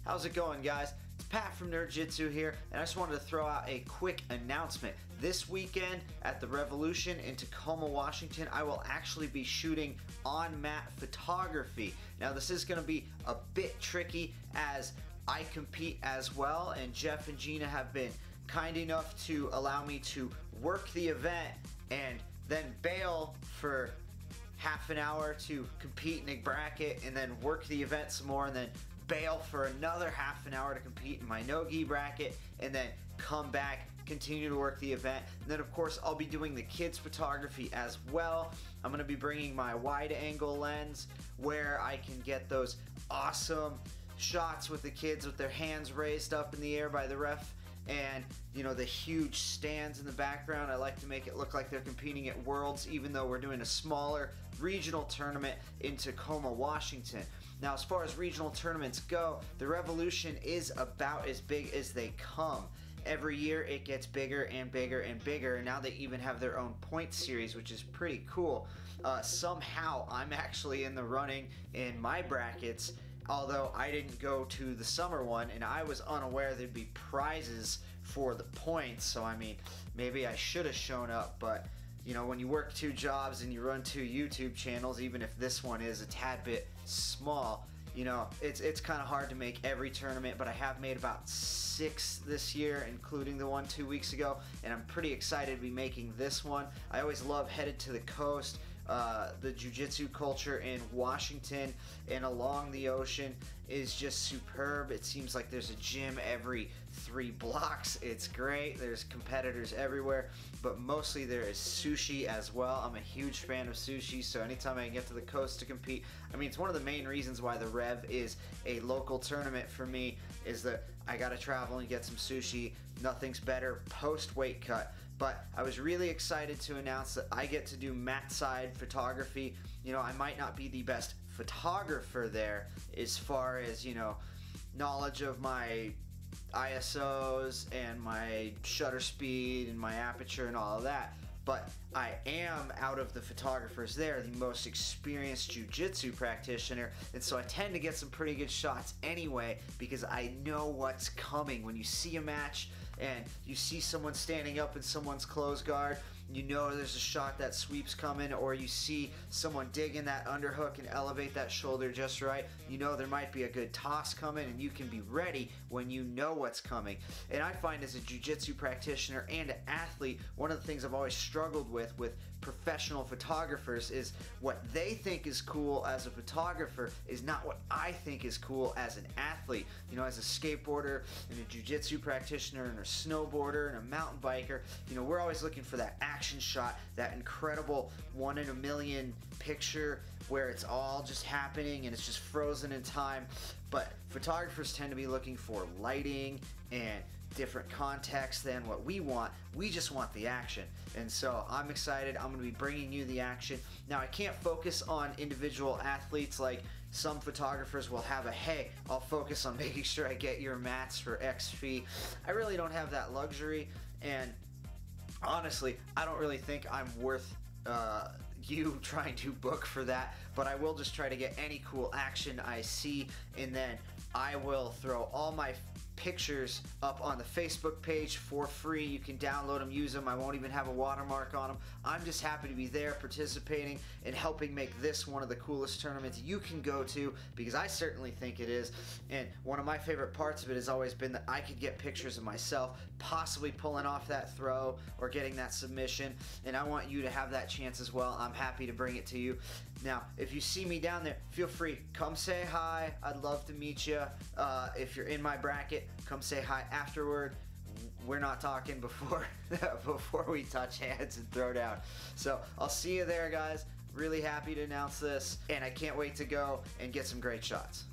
How's it going, guys? It's Pat from Jiujitsu here, and I just wanted to throw out a quick announcement. This weekend at the Revolution in Tacoma, Washington, I will actually be shooting on-mat photography. Now, this is going to be a bit tricky as I compete as well, and Jeff and Gina have been kind enough to allow me to work the event and then bail for half an hour to compete in a bracket and then work the event some more and then bail for another half an hour to compete in my no-gi bracket and then come back, continue to work the event. And then of course I'll be doing the kids photography as well. I'm going to be bringing my wide angle lens where I can get those awesome shots with the kids with their hands raised up in the air by the ref, and you know, the huge stands in the background. I like to make it look like they're competing at Worlds, even though we're doing a smaller regional tournament in Tacoma, Washington. Now, as far as regional tournaments go, the Revolution is about as big as they come. Every year it gets bigger and bigger and bigger, and now they even have their own point series, which is pretty cool. Somehow I'm actually in the running in my brackets, although I didn't go to the summer one and I was unaware there'd be prizes for the points. So I mean, maybe I should have shown up, but you know, when you work 2 jobs and you run 2 YouTube channels, even if this one is a tad bit small, you know, it's kind of hard to make every tournament, but I have made about 6 this year, including the one 2 weeks ago, and I'm pretty excited to be making this one. I always love headed to the coast. The jiu-jitsu culture in Washington and along the ocean is just superb. It seems like there's a gym every 3 blocks. It's great. There's competitors everywhere, but mostly there is sushi as well. I'm a huge fan of sushi, so anytime I can get to the coast to compete, I mean, it's one of the main reasons why the Rev is a local tournament for me, is that I gotta travel and get some sushi. Nothing's better post weight cut. But I was really excited to announce that I get to do mat side photography. You know, I might not be the best photographer there as far as, you know, knowledge of my ISOs and my shutter speed and my aperture and all of that, but I am, out of the photographers there, the most experienced jiu-jitsu practitioner, and so I tend to get some pretty good shots anyway because I know what's coming. When you see a match and you see someone standing up in someone's close guard, you know there's a shot that sweeps coming, or you see someone dig in that underhook and elevate that shoulder just right, you know there might be a good toss coming, and you can be ready when you know what's coming. And I find, as a jiu-jitsu practitioner and an athlete, one of the things I've always struggled with professional photographers is what they think is cool as a photographer is not what I think is cool as an athlete. You know, as a skateboarder and a jiu-jitsu practitioner and a snowboarder and a mountain biker, you know, we're always looking for that action shot, that incredible 1 in a million picture where it's all just happening and it's just frozen in time. But photographers tend to be looking for lighting and different context than what we want. We just want the action, and so I'm excited. I'm going to be bringing you the action. Now, I can't focus on individual athletes like some photographers will have a, hey, I'll focus on making sure I get your mats for X fee. I really don't have that luxury, and honestly, I don't really think I'm worth you trying to book for that, but I will just try to get any cool action I see, and then I will throw all my pictures up on the Facebook page for free. You can download them, use them. I won't even have a watermark on them. I'm just happy to be there participating and helping make this one of the coolest tournaments you can go to, because I certainly think it is. And one of my favorite parts of it has always been that I could get pictures of myself possibly pulling off that throw or getting that submission, and I want you to have that chance as well. I'm happy to bring it to you. Now, if you see me down there, feel free, come say hi. I'd love to meet you. If you're in my bracket, come say hi afterward. We're not talking before before we touch hands and throw down. So I'll see you there, guys. Really happy to announce this, and I can't wait to go and get some great shots.